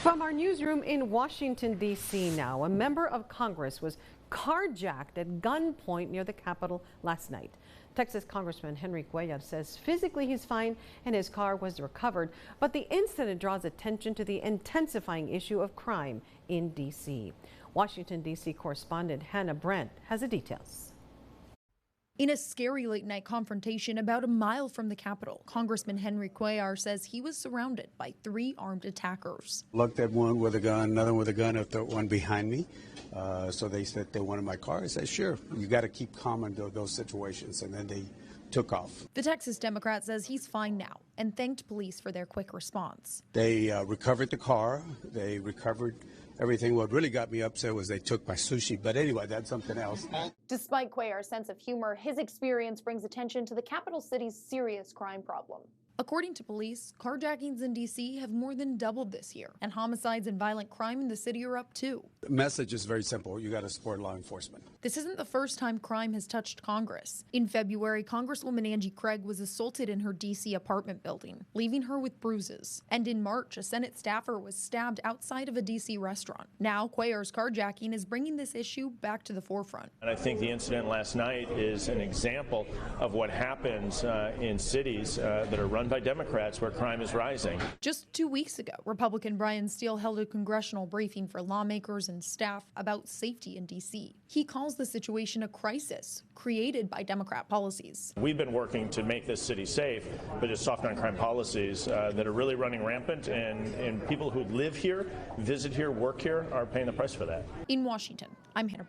From our newsroom in Washington, D.C. now, a member of Congress was carjacked at gunpoint near the Capitol last night. Texas Congressman Henry Cuellar says physically he's fine and his car was recovered, but the incident draws attention to the intensifying issue of crime in D.C. Washington, D.C. correspondent Hannah Brent has the details. In a scary late-night confrontation about a mile from the Capitol, Congressman Henry Cuellar says he was surrounded by 3 armed attackers. Looked at one with a gun, another with a gun at the one behind me. So they said they wanted my car. I said, sure, you got to keep calm in those situations. And then they took off. The Texas Democrat says he's fine now and thanked police for their quick response. They recovered the car. They recovered everything. What really got me upset was they took my sushi. But anyway, that's something else. Despite Cuellar's sense of humor, his experience brings attention to the capital city's serious crime problem. According to police, carjackings in D.C. have more than doubled this year, and homicides and violent crime in the city are up too. The message is very simple. You got to support law enforcement. This isn't the first time crime has touched Congress. In February, Congresswoman Angie Craig was assaulted in her D.C. apartment building, leaving her with bruises. And in March, a Senate staffer was stabbed outside of a D.C. restaurant. Now, Cuellar's carjacking is bringing this issue back to the forefront. And I think the incident last night is an example of what happens in cities that are run by Democrats where crime is rising. Just 2 weeks ago, Republican Brian Steele held a congressional briefing for lawmakers and staff about safety in D.C. He calls the situation a crisis created by Democrat policies. We've been working to make this city safe, but just soft on crime policies that are really running rampant, and people who live here, visit here, work here are paying the price for that. In Washington, I'm Hannah Brent.